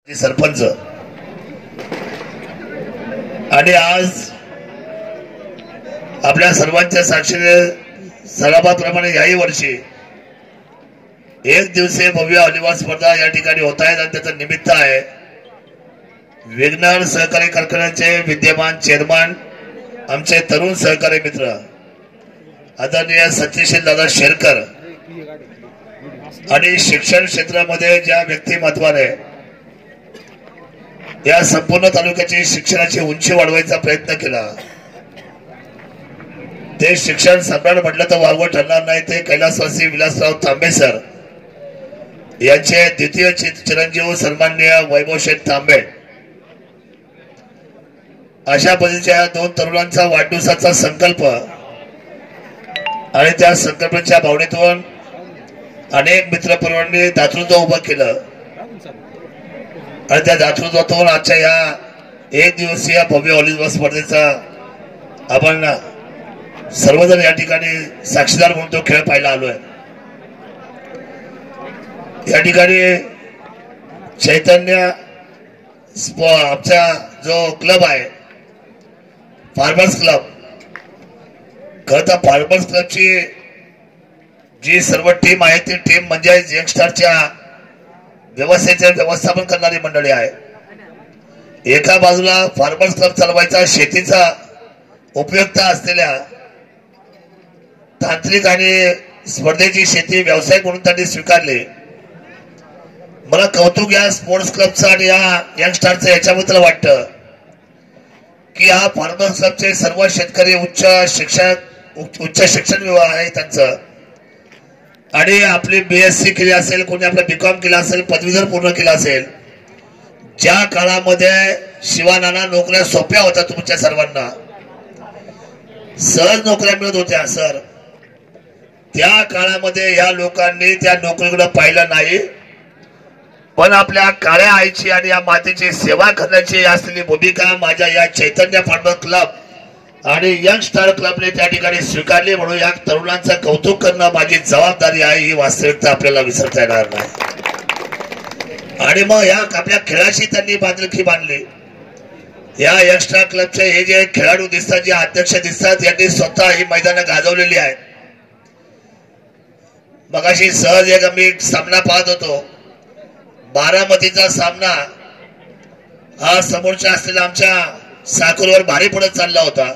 सरपंच आणि आज आपल्या सर्वांच्या साक्षीने सरावाप्रमाणे याही वर्षी एक दिवसीय भव्य व्हॉलीबॉल स्पर्धा या ठिकाणी होत आहेत आणि त्याचं निमित्त आहे विघ्नर सहकारी कारखान्याचे विद्यमान चेअरमन आमचे तरुण सहकारी मित्र आदरणीय सतीश दादा शेरकर आणि शिक्षण क्षेत्रामध्ये ज्या व्यक्तिमत्वाने या संपूर्ण तालुक्याची शिक्षणाची उंची वाढवायचा प्रयत्न केला ते शिक्षण सम्राट म्हटलं तर वावगं ठरणार नाही ते कैलासवासी विलासराव तांबे सर यांचे द्वितीय चिरंजीव सन्माननीय वैभव शेठ तांबे अशा पद्धतीच्या दोन तरुणांचा वाढदिवसाचा संकल्प आणि त्या संकल्पाच्या भावनेतून अनेक मित्रपरिवारांनी दातृत्व उभं केलं आणि त्या दातृत्वातून आजच्या या एक दिवसीय भव्य व्हॉलीबॉल स्पर्धेचा आपण सर्वजण या ठिकाणी साक्षीदार म्हणून तो खेळ पाहायला आलोय। या ठिकाणी चैतन्य आमचा जो क्लब आहे फार्मर्स क्लब, खरं तर फार्मर्स क्लबची जी सर्व टीम आहे ती टीम म्हणजे यंगस्टरच्या व्यवस्थेचे व्यवस्थापन करणारी मंडळी आहे। एका बाजूला फार्मर्स क्लब चालवायचा शेतीचा उपयुक्ता असलेल्या तांत्रिक आणि स्पर्धेची शेती व्यवसाय म्हणून त्यांनी स्वीकारले। मला कौतुक या स्पोर्ट्स क्लबचं आणि या यंगस्टरचं याच्याबद्दल वाटतं की हा फार्मर्स क्लबचे सर्व शेतकरी उच्च शिक्षण विभाग आहे त्यांचं आणि आपली BSc केली असेल, कोणी आपला BCom केला असेल, पदवीधर पूर्ण केला असेल। ज्या काळामध्ये शिवानाना नोकऱ्या सोप्या होत्या तुमच्या सर्वांना सहज नोकऱ्या मिळत होत्या सर, त्या काळामध्ये या लोकांनी त्या नोकरीकडे पाहिलं नाही पण आपल्या काळ्या आईची आणि या मातेची सेवा करण्याची असलेली भूमिका माझ्या या चैतन्य फार्मर क्लब आणि यंग स्टार क्लबने त्या ठिकाणी स्वीकारली म्हणून या तरुणांचं कौतुक करणं माझी जबाबदारी आहे। ही वास्तविकता आपल्याला विसरता येणार नाही आणि मग या आपल्या खेळाशी त्यांनी बांधिलकी बांधली। या यंग स्टार क्लबचे हे जे खेळाडू दिसतात, जे अध्यक्ष दिसतात, यांनी स्वतः ही मैदानं गाजवलेली आहेत। मगाशी सहज एक आम्ही सामना पाहत होतो, बारामतीचा सामना हा समोरच्या असलेल्या आमच्या साकूरवर भारी पडत चालला होता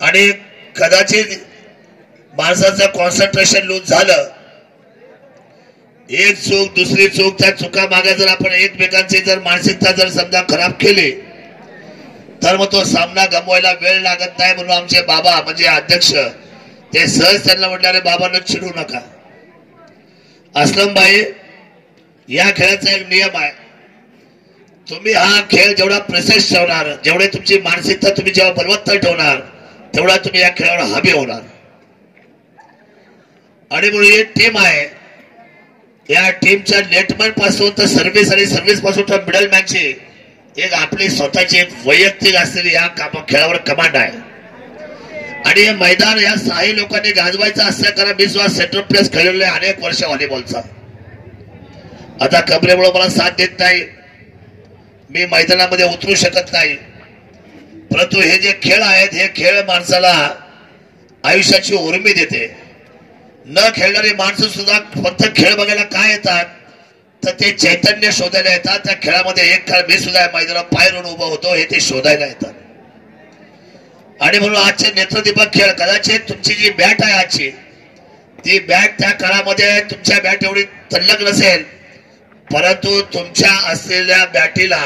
आणि कदाचित माणसाचं कॉन्सन्ट्रेशन लूज झालं, एक चूक दुसरी चूक, त्या चुका मागे जर आपण एकमेकांची जर मानसिकता जर समजा खराब केली तर मग तो सामना गमवायला वेळ लागत नाही। म्हणून आमचे बाबा म्हणजे अध्यक्ष ते सहज त्यांना म्हटले बाबांना चिडू नका। असलमबाई, या खेळाचा एक नियम आहे, तुम्ही हा खेळ जेवढा प्रेसेस ठेवणार, जेवढे तुमची मानसिकता तुम्ही जेव्हा बलवत्तर ठेवणार तेवढा तुम्ही या खेळावर हवी होणार। आणि म्हणून ही टीम आहे, या टीमच्या नेटमॅन पासून तर सर्व्हिस आणि सर्व्हिस पासून तर मिडलमॅनची एक आपली स्वतःची एक वैयक्तिक असलेली या खेळावर कमांड आहे। आणि हे मैदान या 6 लोकांनी गाजवायचं असतं, कारण मी सुद्धा सेंटर प्लेस खेळलेलो आहे अनेक वर्ष व्हॉलीबॉलचा। आता कमरेमुळे मला साथ देत नाही, मी मैदानामध्ये उतरू शकत नाही, परंतु हे जे खेळ आहेत हे खेळ माणसाला आयुष्याची उर्मी देते। न खेळणारी माणसं सुद्धा फक्त खेळ बघायला काय येतात तर ते चैतन्य शोधायला येतात। त्या खेळामध्ये एक काळ मी सुद्धा मैदानात पाय रोवून उभा होतो, हे ते शोधायला येतात। आणि म्हणून आजचे नेत्रदीपक खेळ, कदाचित तुमची जी बॅट आहे आजची ती बॅट त्या काळामध्ये तुमच्या बॅट एवढी तल्लक नसेल, परंतु तुमच्या असलेल्या बॅटीला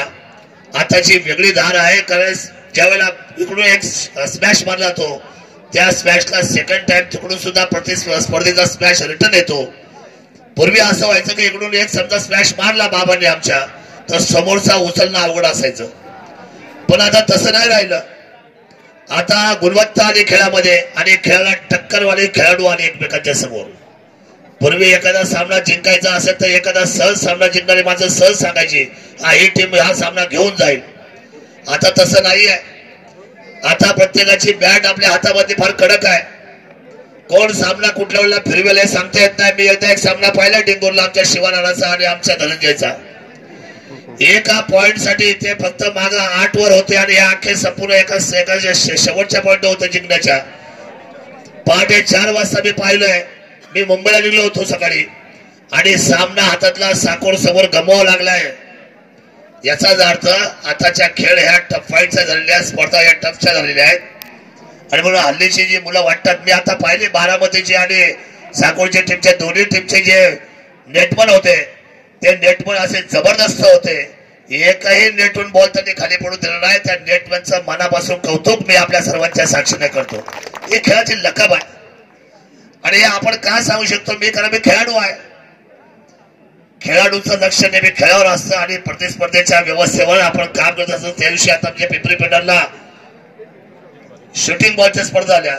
आताची वेगळी धार आहे। कारण ज्यावेळेला इकडून एक स्मॅश मारला जातो त्या स्मॅशला सेकंड टाइम तिकडून सुद्धा प्रतिस्पर्धीचा स्मॅश रिटर्न येतो। पूर्वी असं व्हायचं की इकडून एक समजा स्मॅश मारला बाबांनी आमच्या तर समोरचा उचलणं अवघड असायचं, पण आता तसं नाही राहिलं। आता गुणवत्ता आली खेळामध्ये आणि खेळाला टक्करवाले खेळाडू आले एकमेकांच्या समोर। पूर्वी एखादा सामना जिंकायचा असेल तर एखादा सहज सामना जिंकणारी माणसं सहज सांगायची हा ही टीम हा सामना घेऊन जाईल। आता तसं नाहीये, आता प्रत्येकाची बॅट आपल्या हातामध्ये फार कडक आहे, कोण सामना कुठल्या वेळेला फिरवेल हे सांगता येत नाही। मी एकदा एक सामना पाहिला डिंगोरला आमच्या शिवानानाचा आणि आमच्या धनंजयचा, एका पॉइंट साठी ते फक्त माग 8 वर होते आणि या अख्खे संपूर्ण एका शेवटच्या पॉइंट होतं जिंकण्याच्या. पहाटे 4 वाजता मी पाहिलंय. मी मुंबईला निघलो होतो सकाळी आणि सामना हातातला साकोर समोर गमवावा लागलाय. याचाच अर्थ आताच्या खेळ ह्या टफ फाईटच्या झालेल्या स्पर्धा या टफच्या झालेल्या आहेत. आणि म्हणून हल्लीची जी मुलं वाटतात, मी आता पाहिले बारामतीची आणि साकोरच्या टीमच्या दोन्ही टीमचे जे नेटमन होते ते नेटमन असे जबरदस्त होते. एकही नेटून बॉल त्यांनी खाली पडू दिला नाही. त्या नेटमनचं मनापासून कौतुक मी आपल्या सर्वांच्या साक्षीने करतो. ही खेळाची लकब आहे आणि हे आपण का सांगू शकतो मी, कारण मी खेळाडू आहे. खेळाडूचं लक्ष नेहमी खेळावर असतं आणि प्रतिस्पर्धेच्या व्यवस्थेवर आपण काम करत असतो. त्या दिवशी आता म्हणजे पिंपरी पेंढारला शूटिंग बॉलच्या स्पर्धा आल्या.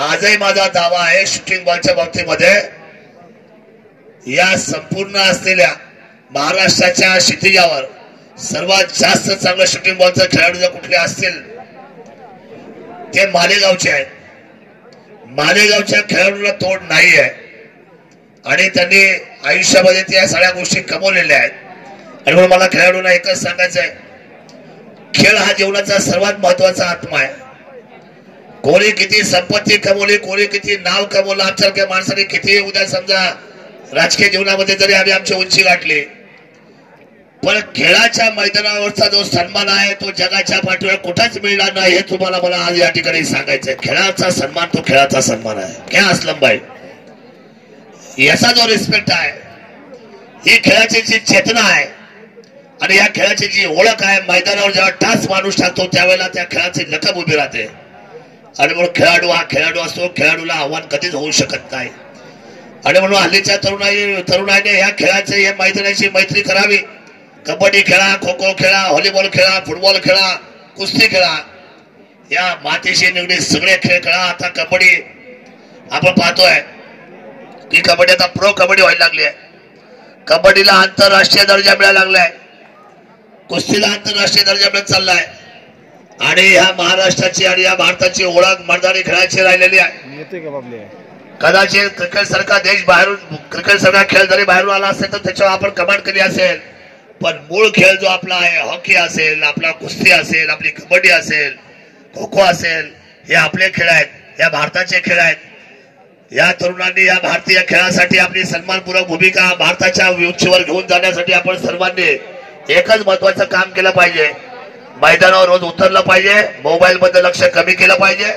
आजही माझा दावा आहे शूटिंग बॉलच्या बाबतीमध्ये या संपूर्ण असलेल्या महाराष्ट्राच्या क्षितिजावर सर्वात जास्त चांगलं शूटिंग बॉलचं खेळाडू जर कुठले असतील ते मालेगावचे आहेत. मालेगावच्या खेळाडूला तोड नाही आहे आणि त्यांनी आयुष्यामध्ये त्या सगळ्या गोष्टी कमवलेल्या आहेत. आणि म्हणून मला खेळाडूंना एकच सांगायचं आहे, खेळ हा जीवनाचा सर्वात महत्वाचा आत्मा आहे. कोणी किती संपत्ती कमवली, कोणी किती नाव कमवलं, आमच्यासारख्या माणसाने किती उद्या समजा राजकीय जीवनामध्ये जरी आम्ही आमची उंची गाठली, पण खेळाच्या मैदानावरचा जो सन्मान आहे तो जगाच्या पाठीवर कुठंच मिळणार नाही. हे तुम्हाला मला आज या ठिकाणी सांगायचंय. खेळाचा सन्मान तो खेळाचा सन्मान आहे. क्या असलम भाई, याचा जो रिस्पेक्ट आहे, ही खेळाची जी चेतना आहे आणि या खेळाची जी ओळख आहे, मैदानावर जेव्हा टाच माणूस टाकतो त्यावेळेला त्या खेळाची लकब उभी राहते. आणि म्हणून खेळाडू हा खेळाडू असतो. खेळाडूला आव्हान कधीच होऊ शकत नाही. आणि म्हणून हल्लीच्या तरुणाईने या खेळाचे या मैदानाची मैत्री करावी. कबड्डी खेळा, खो खो खेळा, व्हॉलीबॉल खेळा, फुटबॉल खेळा, कुस्ती खेळा, या मातीशी निगडीत सगळे खेळ खेळा. आता कबड्डी आपण पाहतोय की कबड्डी आता प्रो कबड्डी व्हायला लागली आहे. कबड्डीला आंतरराष्ट्रीय दर्जा मिळायला लागलाय. कुस्तीला आंतरराष्ट्रीय दर्जा मिळत चाललाय. आणि ह्या महाराष्ट्राची आणि या भारताची ओळख मर्दानी खेळाची राहिलेली आहे. कदाचित क्रिकेट सारखा देश बाहेरून, क्रिकेट सारखा खेळ जरी बाहेरून आला असेल तर त्याच्यावर आपण कमांड केली असेल, पण मूळ खेळ जो आपला आहे, हॉकी असेल, आपला कुस्ती असेल, आपली कबड्डी असेल, खो खो असेल, हे आपले खेळ आहेत. या भारताचे खेळ आहेत. या तरुणांनी या भारतीय खेळासाठी आपली सन्मानपूर्वक भूमिका भारताच्या उंचीवर घेऊन जाण्यासाठी आपण सर्वांनी एकच महत्वाचं काम केलं पाहिजे. मैदानावर रोज उतरलं पाहिजे. मोबाईल मध्ये लक्ष कमी केलं पाहिजे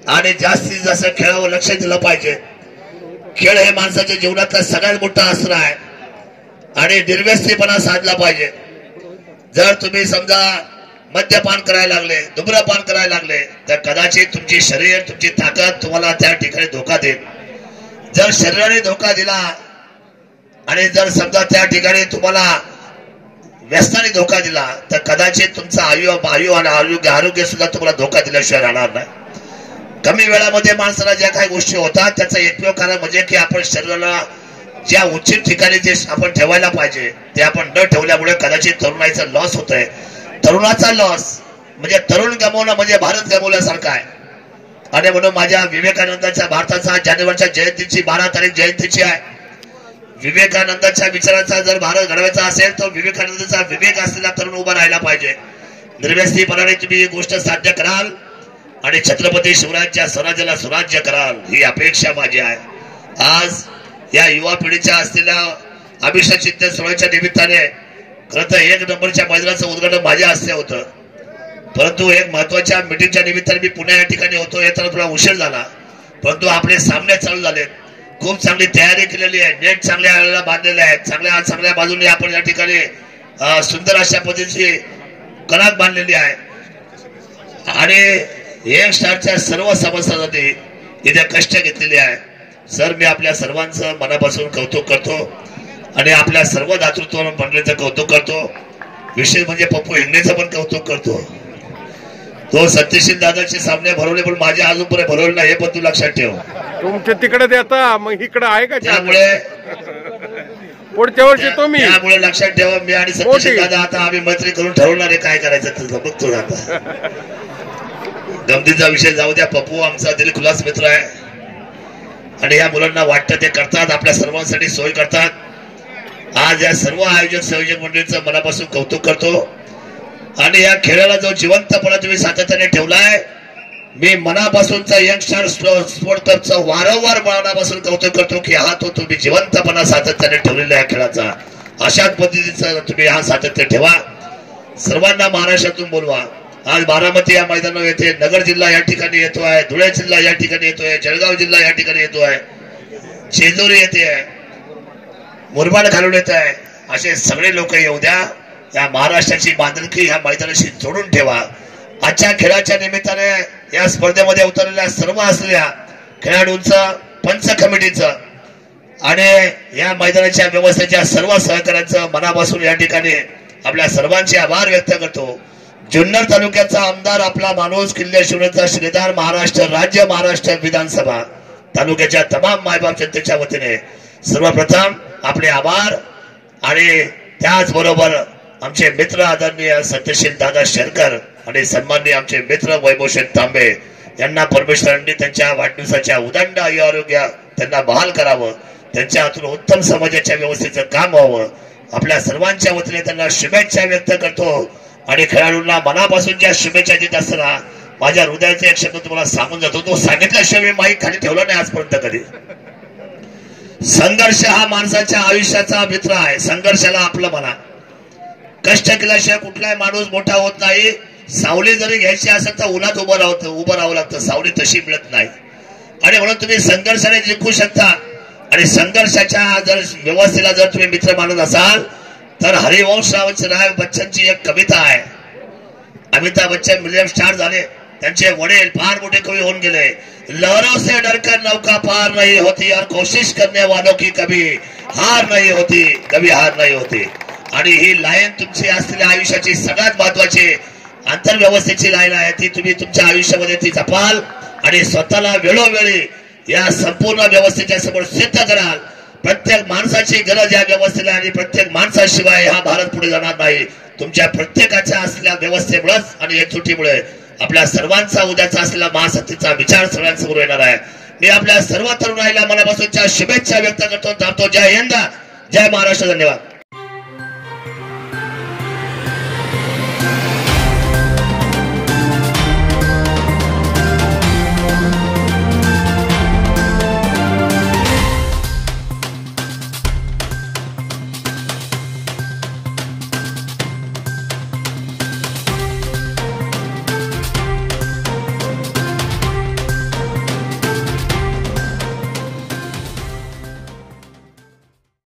आणि जास्तीत जास्त खेळावर लक्ष दिलं पाहिजे. खेळ हे माणसाच्या जीवनातलं सगळ्यात मोठं अस्त्र आहे आणि निर्व्यसनीपणा साधला पाहिजे. जर तुम्ही समजा मद्यपान करायला लागले, धूम्रपान करायला लागले तर कदाचित तुमची शरीर, तुमची ताकद तुम्हाला त्या ठिकाणी धोका देईल. जर शरीराने धोका दिला आणि जर समजा त्या ठिकाणी तुम्हाला व्यसनाने धोका दिला तर कदाचित तुमचा आरोग्य सुद्धा तुम्हाला धोका दिल्याशिवाय राहणार नाही. कमी वेळामध्ये माणसाला ज्या काही गोष्टी होतात त्याचा एकमेव कारण म्हणजे की आपण शरीराला ज्या उचित ठिकाणी जे आपण ठेवायला पाहिजे ते आपण न ठेवल्यामुळे कदाचित तरुणाईचा लॉस होत आहे. तरुणाचा लॉस म्हणजे तरुण गमावणं म्हणजे भारत गमावल्यासारखं आहे. आणि म्हणून माझ्या विवेकानंदाच्या भारताचा जानेवारीच्या जयंतीची 12 तारीख जयंतीची आहे. विवेकानंदाच्या विचाराचा जर भारत घडवायचा असेल तर विवेकानंदाचा विवेक असलेला तरुण उभा राहायला पाहिजे. निर्व्यसनीपणाने तुम्ही ही गोष्ट साध्य कराल आणि छत्रपती शिवरायांच्या स्वराज्याला सुराज्य कराल ही अपेक्षा माझी आहे. आज या युवा पिढीच्या असलेल्या अभिषेक चिंतन सोहळ्याच्या निमित्ताने खरं तर 1 नंबरच्या मैदानाचं उद्घाटन माझ्या हस्ते होतं, परंतु एक महत्वाच्या मीटिंगच्या निमित्ताने मी पुण्या या ठिकाणी होतो. येताना थोडा उशीर झाला, परंतु आपले सामने चालू झालेत. खूप चांगली तयारी केलेली आहे. नेट चांगल्या वेळेला बांधलेले आहेत. चांगल्या बाजूने आपण या ठिकाणी सुंदर अशा पद्धतीची कणाक बांधलेली आहे आणि एक स्टारच्या सर्व सभासदांनी इथे कष्ट घेतलेले आहे. सर, मी आपल्या सर्वांचं मनापासून कौतुक करतो आणि आपल्या सर्व दातृत्व मंडळीचं कौतुक करतो. विशेष म्हणजे पप्पू हिंगणेचं पण कौतुक करतो. तो सत्यशील दादाचे सामने भरवले पण माझ्या अजूनपर्यंत भरवले नाही, हे पण तू लक्षात ठेव. तुमच्या तिकडे देता मग इकडे आहे का? त्यामुळे पुढच्या वर्षी तुम्ही, त्यामुळे लक्षात ठेवा, मी आणि सत्यशील दादा आता आम्ही मैत्री करून ठरवणार आहे काय करायचं तुझं बघतो. आता गमतीचा विषय जाऊ द्या. पप्पू आमचा दिलखुलास मित्र आहे आणि या मुलांना वाटतं ते करतात, आपल्या सर्वांसाठी सोय करतात. आज या सर्व आयोजक संयोजक मंडळीचं मनापासून कौतुक करतो आणि या खेळाला जो जिवंतपणा तुम्ही सातत्याने ठेवलाय, मी मनापासूनचा यंगस्टर स्पोर्ट क्लबचा वारंवार मनापासून कौतुक करतो की हा तो तुम्ही जिवंतपणा सातत्याने ठेवलेला या खेळाचा अशाच पद्धतीचा तुम्ही हा सातत्य ठेवा. सर्वांना महाराष्ट्रातून बोलवा. आज बारामती या मैदानावर येते, नगर जिल्हा या ठिकाणी येतो आहे, धुळे जिल्हा या ठिकाणी येतोय, जळगाव जिल्हा या ठिकाणी येतो आहे, चेंदुरी येते आहे, मुरबाड घालून येत आहे. असे सगळे लोक येऊ द्या. या महाराष्ट्राची बांधिलकी ह्या मैदानाशी जोडून ठेवा. आजच्या खेळाच्या निमित्ताने या स्पर्धेमध्ये उतरलेल्या सर्व असलेल्या खेळाडूंचं, पंच कमिटीचं आणि या मैदानाच्या व्यवस्थेच्या सर्व सहकार्यांचं मनापासून या ठिकाणी आपल्या सर्वांचे आभार व्यक्त करतो. जुन्नर तालुक्याचा आमदार आपला माणूस, किल्ले शिवनेरचा श्रीधार, महाराष्ट्र राज्य, महाराष्ट्र विधानसभा तालुक्याच्या तमाम मायबाप जनतेच्या वतीने सर्वप्रथम आपले आभार आणि त्याचबरोबर आमचे मित्र आदरणीय सत्यशील दादा शेरकर आणि सन्माननीय आमचे मित्र वैभवशेठ तांबे यांना परमेश्वरांनी त्यांच्या वाढदिवसाच्या उदंड आरोग्य त्यांना बहाल करावं, त्यांच्या हातून उत्तम समाजाच्या व्यवस्थेचं काम व्हावं. आपल्या सर्वांच्या वतीने त्यांना शुभेच्छा व्यक्त करतो आणि खेळाडूंना मनापासून ज्या शुभेच्छा देत असताना माझ्या हृदयाचा एक शब्द तुम्हाला सांगून जातो. तो सांगितल्याशिवाय मी माईक खाली ठेवला नाही आजपर्यंत कधी. संघर्ष हा माणसाच्या आयुष्याचा मित्र आहे. संघर्षाला आपलं म्हणा. कष्ट केल्याशिवाय कुठलाही माणूस मोठा होत नाही. सावली जरी घ्यायची असेल तर उन्हात उभं राहावं लागतं. सावली तशी मिळत नाही आणि म्हणून तुम्ही संघर्षाने जिंकू शकता. आणि संघर्षाच्या जर व्यवस्थेला जर तुम्ही मित्र मानत असाल तर हरिवंश राय बच्चनची एक कविता आहे. अमिताभ बच्चन मिलियन स्टार झाले, त्यांचे वडील फार मोठे कवी होऊन गेले. लहरों से डरकर नौका पार नहीं होती और कोशिश करने वालों की कभी हार नहीं होती, कभी हार नहीं होती. आणि ही लाईन तुमची असलेल्या आयुष्याची सगळ्यात महत्वाची आंतरव्यवस्थेची लाईन आहे. ती तुम्ही तुमच्या आयुष्यामध्ये ती जपाल आणि स्वतःला वेळोवेळी या संपूर्ण व्यवस्थेच्या समोर सिद्ध कराल. प्रत्येक माणसाची गरज या व्यवस्थेला आणि प्रत्येक माणसाशिवाय हा भारत पुढे जाणार नाही. तुमच्या प्रत्येकाच्या असलेल्या व्यवस्थेमुळेच आणि एकजुटीमुळे आपल्या सर्वांचा उद्याचा असलेला महाशक्तीचा विचार सगळ्यांसमोर येणार आहे. मी आपल्या सर्व तरुणाईला मनापासूनच्या शुभेच्छा व्यक्त करतो. जय हिंद, जय महाराष्ट्र. धन्यवाद.